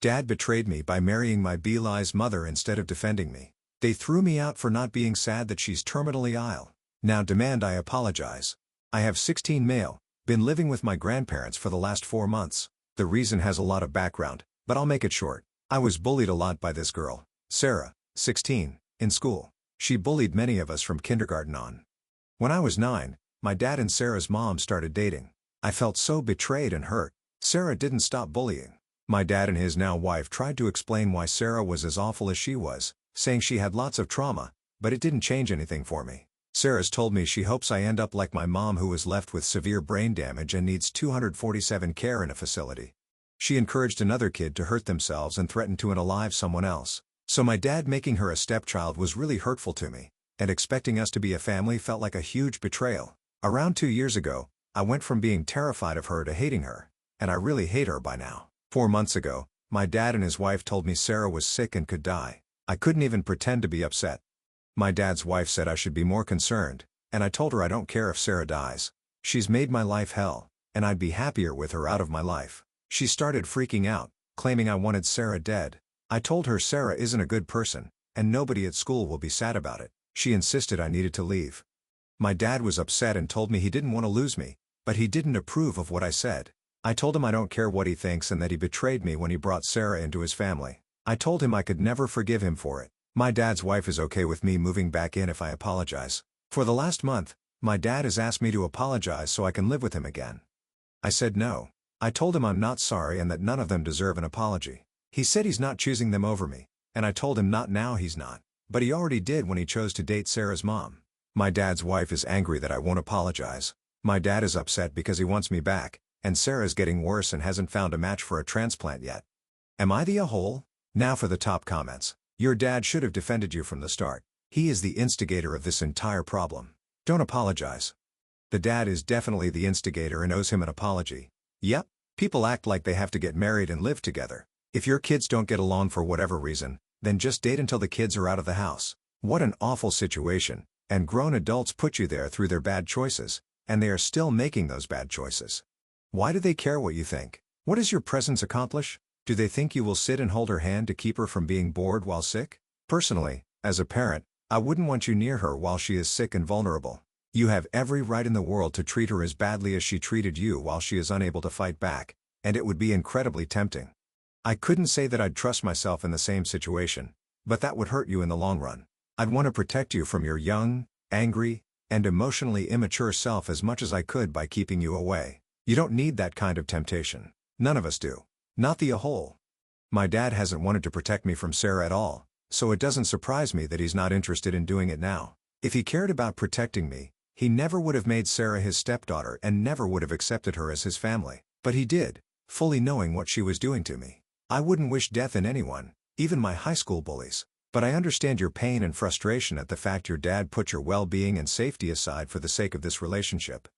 Dad betrayed me by marrying my B-Lly'S mother instead of defending me. They threw me out for not being sad that she's terminally ill. Now demand I apologize. I have 16 male, been living with my grandparents for the last 4 months. The reason has a lot of background, but I'll make it short. I was bullied a lot by this girl, Sarah, 16, in school. She bullied many of us from kindergarten on. When I was 9, my dad and Sarah's mom started dating. I felt so betrayed and hurt. Sarah didn't stop bullying. My dad and his now wife tried to explain why Sarah was as awful as she was, saying she had lots of trauma, but it didn't change anything for me. Sarah's told me she hopes I end up like my mom, who was left with severe brain damage and needs 247 care in a facility. She encouraged another kid to hurt themselves and threatened to unalive someone else. So my dad making her a stepchild was really hurtful to me, and expecting us to be a family felt like a huge betrayal. Around 2 years ago, I went from being terrified of her to hating her, and I really hate her by now. 4 months ago, my dad and his wife told me Sarah was sick and could die. I couldn't even pretend to be upset. My dad's wife said I should be more concerned, and I told her I don't care if Sarah dies. She's made my life hell, and I'd be happier with her out of my life. She started freaking out, claiming I wanted Sarah dead. I told her Sarah isn't a good person, and nobody at school will be sad about it. She insisted I needed to leave. My dad was upset and told me he didn't want to lose me, but he didn't approve of what I said. I told him I don't care what he thinks and that he betrayed me when he brought Sarah into his family. I told him I could never forgive him for it. My dad's wife is okay with me moving back in if I apologize. For the last month, my dad has asked me to apologize so I can live with him again. I said no. I told him I'm not sorry and that none of them deserve an apology. He said he's not choosing them over me, and I told him not now he's not, but he already did when he chose to date Sarah's mom. My dad's wife is angry that I won't apologize. My dad is upset because he wants me back, and Sarah's getting worse and hasn't found a match for a transplant yet. Am I the a-hole? Now for the top comments. Your dad should have defended you from the start. He is the instigator of this entire problem. Don't apologize. The dad is definitely the instigator and owes him an apology. Yep, people act like they have to get married and live together. If your kids don't get along for whatever reason, then just date until the kids are out of the house. What an awful situation, and grown adults put you there through their bad choices, and they are still making those bad choices. Why do they care what you think? What does your presence accomplish? Do they think you will sit and hold her hand to keep her from being bored while sick? Personally, as a parent, I wouldn't want you near her while she is sick and vulnerable. You have every right in the world to treat her as badly as she treated you while she is unable to fight back, and it would be incredibly tempting. I couldn't say that I'd trust myself in the same situation, but that would hurt you in the long run. I'd want to protect you from your young, angry, and emotionally immature self as much as I could by keeping you away. You don't need that kind of temptation. None of us do. Not the a-hole. My dad hasn't wanted to protect me from Sarah at all, so it doesn't surprise me that he's not interested in doing it now. If he cared about protecting me, he never would have made Sarah his stepdaughter and never would have accepted her as his family. But he did, fully knowing what she was doing to me. I wouldn't wish death in anyone, even my high school bullies. But I understand your pain and frustration at the fact your dad put your well-being and safety aside for the sake of this relationship.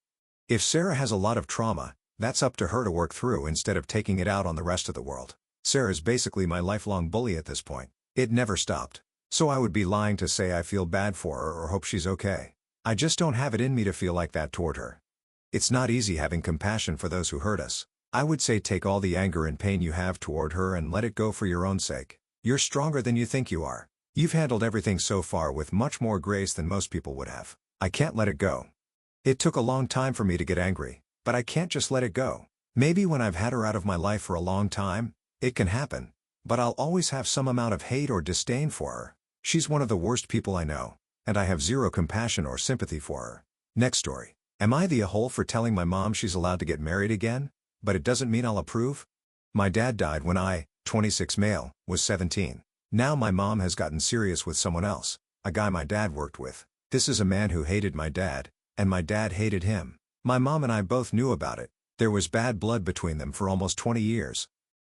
If Sarah has a lot of trauma, that's up to her to work through instead of taking it out on the rest of the world. Sarah's basically my lifelong bully at this point. It never stopped. So I would be lying to say I feel bad for her or hope she's okay. I just don't have it in me to feel like that toward her. It's not easy having compassion for those who hurt us. I would say take all the anger and pain you have toward her and let it go for your own sake. You're stronger than you think you are. You've handled everything so far with much more grace than most people would have. I can't let it go. It took a long time for me to get angry, but I can't just let it go. Maybe when I've had her out of my life for a long time, it can happen, but I'll always have some amount of hate or disdain for her. She's one of the worst people I know, and I have zero compassion or sympathy for her. Next story. Am I the a-hole for telling my mom she's allowed to get married again, but it doesn't mean I'll approve? My dad died when I, 26 male, was 17. Now my mom has gotten serious with someone else, a guy my dad worked with. This is a man who hated my dad, and my dad hated him. My mom and I both knew about it. There was bad blood between them for almost 20 years.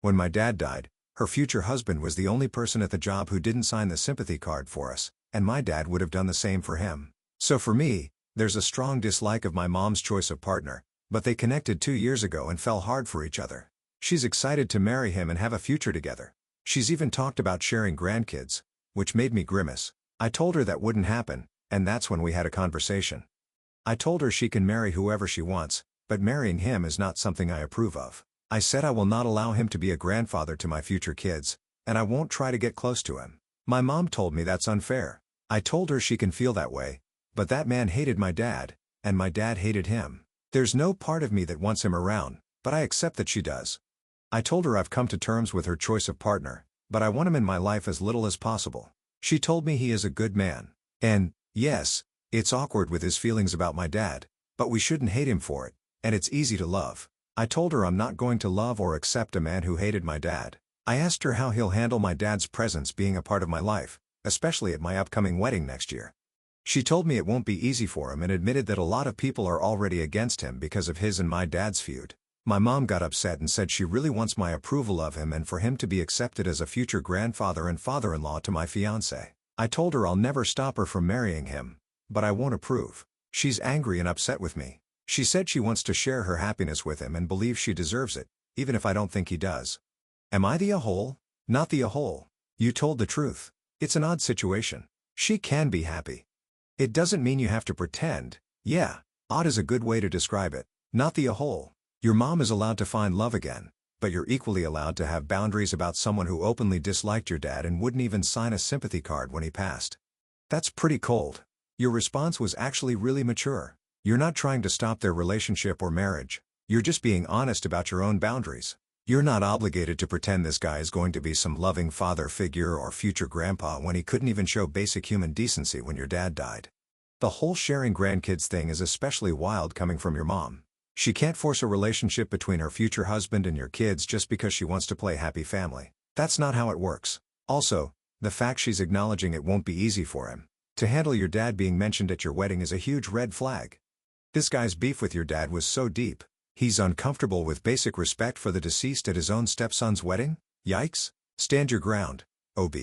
When my dad died, her future husband was the only person at the job who didn't sign the sympathy card for us, and my dad would have done the same for him. So for me, there's a strong dislike of my mom's choice of partner, but they connected 2 years ago and fell hard for each other. She's excited to marry him and have a future together. She's even talked about sharing grandkids, which made me grimace. I told her that wouldn't happen, and that's when we had a conversation. I told her she can marry whoever she wants, but marrying him is not something I approve of. I said I will not allow him to be a grandfather to my future kids, and I won't try to get close to him. My mom told me that's unfair. I told her she can feel that way, but that man hated my dad, and my dad hated him. There's no part of me that wants him around, but I accept that she does. I told her I've come to terms with her choice of partner, but I want him in my life as little as possible. She told me he is a good man. And, yes, it's awkward with his feelings about my dad, but we shouldn't hate him for it, and it's easy to love. I told her I'm not going to love or accept a man who hated my dad. I asked her how he'll handle my dad's presence being a part of my life, especially at my upcoming wedding next year. She told me it won't be easy for him and admitted that a lot of people are already against him because of his and my dad's feud. My mom got upset and said she really wants my approval of him and for him to be accepted as a future grandfather and father-in-law to my fiancé. I told her I'll never stop her from marrying him, but I won't approve. She's angry and upset with me. She said she wants to share her happiness with him and believes she deserves it, even if I don't think he does. Am I the a-hole? Not the a-hole. You told the truth. It's an odd situation. She can be happy. It doesn't mean you have to pretend. Yeah, odd is a good way to describe it. Not the a-hole. Your mom is allowed to find love again, but you're equally allowed to have boundaries about someone who openly disliked your dad and wouldn't even sign a sympathy card when he passed. That's pretty cold. Your response was actually really mature. You're not trying to stop their relationship or marriage. You're just being honest about your own boundaries. You're not obligated to pretend this guy is going to be some loving father figure or future grandpa when he couldn't even show basic human decency when your dad died. The whole sharing grandkids thing is especially wild coming from your mom. She can't force a relationship between her future husband and your kids just because she wants to play happy family. That's not how it works. Also, the fact she's acknowledging it won't be easy for him to handle your dad being mentioned at your wedding is a huge red flag. This guy's beef with your dad was so deep. He's uncomfortable with basic respect for the deceased at his own stepson's wedding? Yikes. Stand your ground, OB.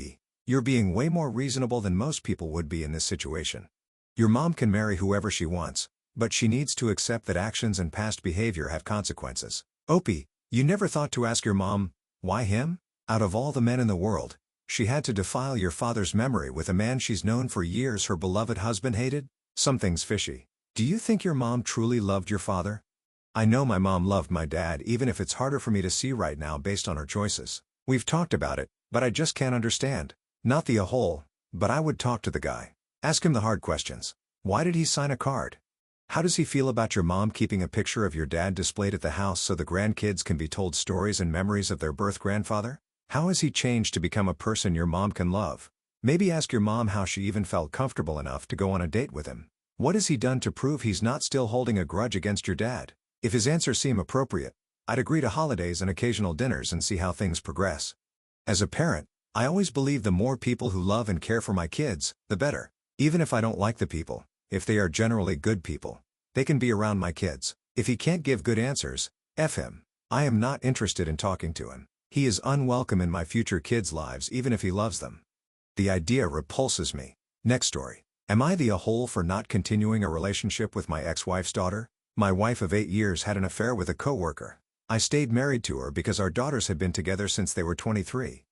You're being way more reasonable than most people would be in this situation. Your mom can marry whoever she wants, but she needs to accept that actions and past behavior have consequences. Opie, you never thought to ask your mom, why him? Out of all the men in the world, she had to defile your father's memory with a man she's known for years her beloved husband hated? Something's fishy. Do you think your mom truly loved your father? I know my mom loved my dad even if it's harder for me to see right now based on her choices. We've talked about it, but I just can't understand. Not the a-hole, but I would talk to the guy. Ask him the hard questions. Why did he sign a card? How does he feel about your mom keeping a picture of your dad displayed at the house so the grandkids can be told stories and memories of their birth grandfather? How has he changed to become a person your mom can love? Maybe ask your mom how she even felt comfortable enough to go on a date with him. What has he done to prove he's not still holding a grudge against your dad? If his answers seem appropriate, I'd agree to holidays and occasional dinners and see how things progress. As a parent, I always believe the more people who love and care for my kids, the better. Even if I don't like the people, if they are generally good people, they can be around my kids. If he can't give good answers, F him. I am not interested in talking to him. He is unwelcome in my future kids' lives even if he loves them. The idea repulses me. Next story. Am I the a-hole for not continuing a relationship with my ex-wife's daughter? My wife of 8 years had an affair with a coworker. I stayed married to her because our daughters had been together since they were 23.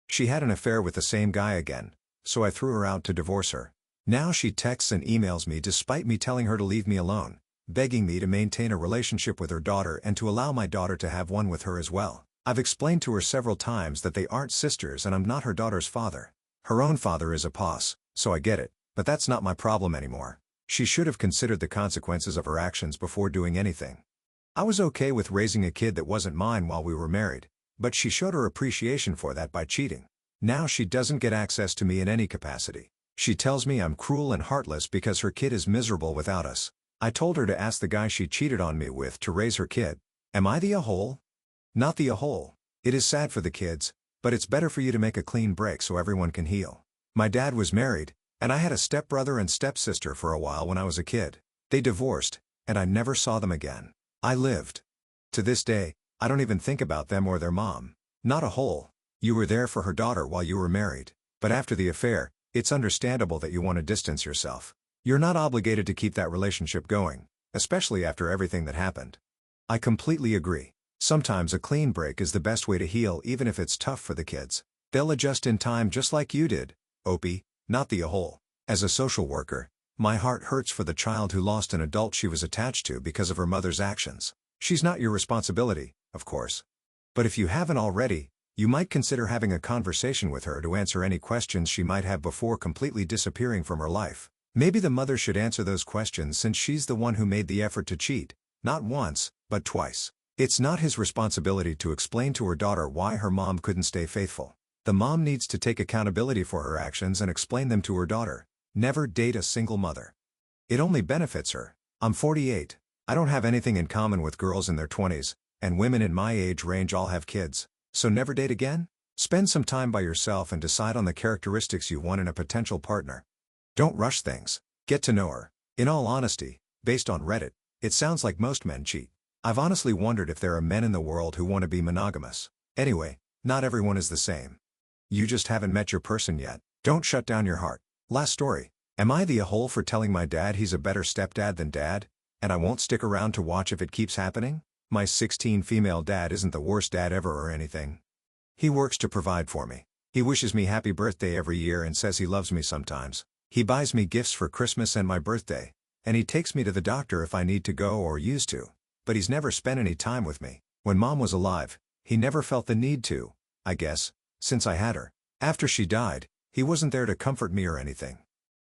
She had an affair with the same guy again, so I threw her out to divorce her. Now she texts and emails me despite me telling her to leave me alone, begging me to maintain a relationship with her daughter and to allow my daughter to have one with her as well. I've explained to her several times that they aren't sisters and I'm not her daughter's father. Her own father is a POS, so I get it, but that's not my problem anymore. She should have considered the consequences of her actions before doing anything. I was okay with raising a kid that wasn't mine while we were married, but she showed her appreciation for that by cheating. Now she doesn't get access to me in any capacity. She tells me I'm cruel and heartless because her kid is miserable without us. I told her to ask the guy she cheated on me with to raise her kid. Am I the a-hole? Not the a-hole. It is sad for the kids, but it's better for you to make a clean break so everyone can heal. My dad was married, and I had a stepbrother and stepsister for a while when I was a kid. They divorced, and I never saw them again. I lived. To this day, I don't even think about them or their mom. Not a hole. You were there for her daughter while you were married. But after the affair, it's understandable that you want to distance yourself. You're not obligated to keep that relationship going, especially after everything that happened. I completely agree. Sometimes a clean break is the best way to heal even if it's tough for the kids. They'll adjust in time just like you did, Opie. Not the a-hole. As a social worker, my heart hurts for the child who lost an adult she was attached to because of her mother's actions. She's not your responsibility, of course. But if you haven't already, you might consider having a conversation with her to answer any questions she might have before completely disappearing from her life. Maybe the mother should answer those questions since she's the one who made the effort to cheat, not once, but twice. It's not his responsibility to explain to her daughter why her mom couldn't stay faithful. The mom needs to take accountability for her actions and explain them to her daughter. Never date a single mother. It only benefits her. I'm 48. I don't have anything in common with girls in their 20s, and women in my age range all have kids. So never date again? Spend some time by yourself and decide on the characteristics you want in a potential partner. Don't rush things. Get to know her. In all honesty, based on Reddit, it sounds like most men cheat. I've honestly wondered if there are men in the world who want to be monogamous. Anyway, not everyone is the same. You just haven't met your person yet. Don't shut down your heart. Last story. Am I the a-hole for telling my dad he's a better stepdad than dad, and I won't stick around to watch if it keeps happening? My 16 female dad isn't the worst dad ever or anything. He works to provide for me. He wishes me happy birthday every year and says he loves me sometimes. He buys me gifts for Christmas and my birthday, and he takes me to the doctor if I need to go or used to. But he's never spent any time with me. When Mom was alive, he never felt the need to, I guess, since I had her. After she died, he wasn't there to comfort me or anything.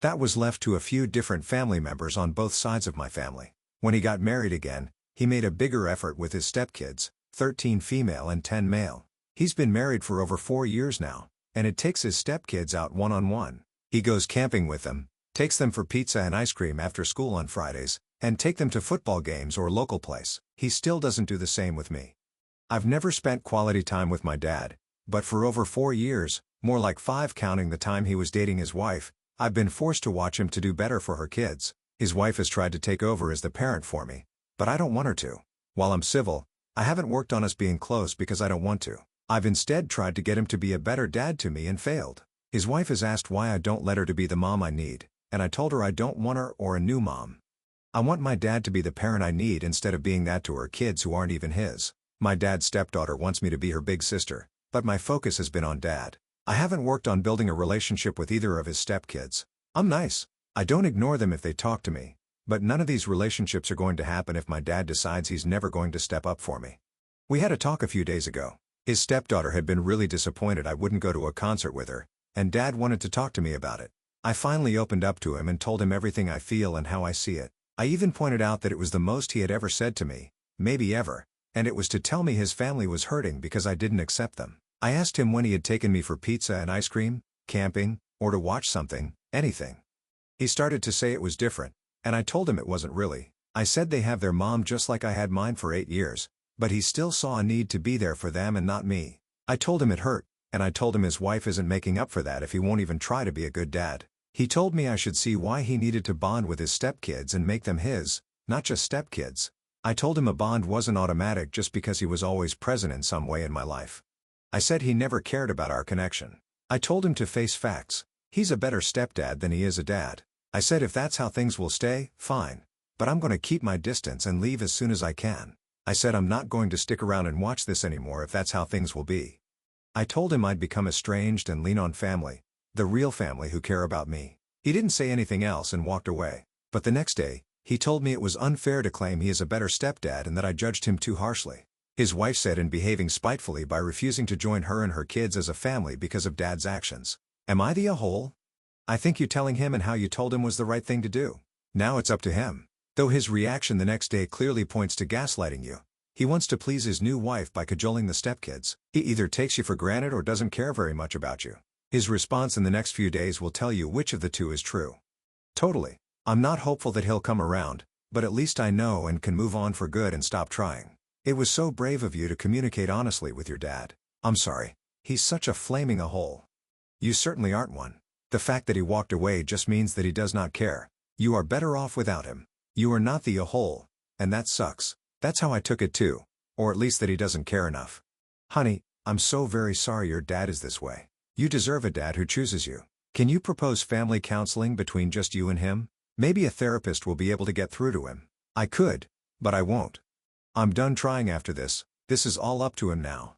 That was left to a few different family members on both sides of my family. When he got married again, he made a bigger effort with his stepkids, 13 female and 10 male. He's been married for over 4 years now, and it takes his stepkids out one-on-one. He goes camping with them, takes them for pizza and ice cream after school on Fridays, and take them to football games or local plays. He still doesn't do the same with me. I've never spent quality time with my dad, but for over 4 years, more like 5 counting the time he was dating his wife, I've been forced to watch him to do better for her kids. His wife has tried to take over as the parent for me, but I don't want her to. While I'm civil, I haven't worked on us being close because I don't want to. I've instead tried to get him to be a better dad to me and failed. His wife has asked why I don't let her to be the mom I need, and I told her I don't want her or a new mom. I want my dad to be the parent I need instead of being that to her kids who aren't even his. My dad's stepdaughter wants me to be her big sister, but my focus has been on dad. I haven't worked on building a relationship with either of his stepkids. I'm nice. I don't ignore them if they talk to me, but none of these relationships are going to happen if my dad decides he's never going to step up for me. We had a talk a few days ago. His stepdaughter had been really disappointed I wouldn't go to a concert with her, and Dad wanted to talk to me about it. I finally opened up to him and told him everything I feel and how I see it. I even pointed out that it was the most he had ever said to me, maybe ever, and it was to tell me his family was hurting because I didn't accept them. I asked him when he had taken me for pizza and ice cream, camping, or to watch something, anything. He started to say it was different, and I told him it wasn't really. I said they have their mom just like I had mine for 8 years, but he still saw a need to be there for them and not me. I told him it hurt, and I told him his wife isn't making up for that if he won't even try to be a good dad. He told me I should see why he needed to bond with his stepkids and make them his, not just stepkids. I told him a bond wasn't automatic just because he was always present in some way in my life. I said he never cared about our connection. I told him to face facts. He's a better stepdad than he is a dad. I said if that's how things will stay, fine. But I'm going to keep my distance and leave as soon as I can. I said I'm not going to stick around and watch this anymore if that's how things will be. I told him I'd become estranged and lean on family, the real family who care about me. He didn't say anything else and walked away. But the next day, he told me it was unfair to claim he is a better stepdad and that I judged him too harshly. His wife said in behaving spitefully by refusing to join her and her kids as a family because of Dad's actions. Am I the a-hole? I think you telling him and how you told him was the right thing to do. Now it's up to him. Though his reaction the next day clearly points to gaslighting you. He wants to please his new wife by cajoling the stepkids. He either takes you for granted or doesn't care very much about you. His response in the next few days will tell you which of the two is true. Totally. I'm not hopeful that he'll come around, but at least I know and can move on for good and stop trying. It was so brave of you to communicate honestly with your dad. I'm sorry. He's such a flaming a-hole. You certainly aren't one. The fact that he walked away just means that he does not care. You are better off without him. You are not the a-hole, and that sucks. That's how I took it too. Or at least that he doesn't care enough. Honey, I'm so very sorry your dad is this way. You deserve a dad who chooses you. Can you propose family counseling between just you and him? Maybe a therapist will be able to get through to him. I could, but I won't. I'm done trying after this. This is all up to him now.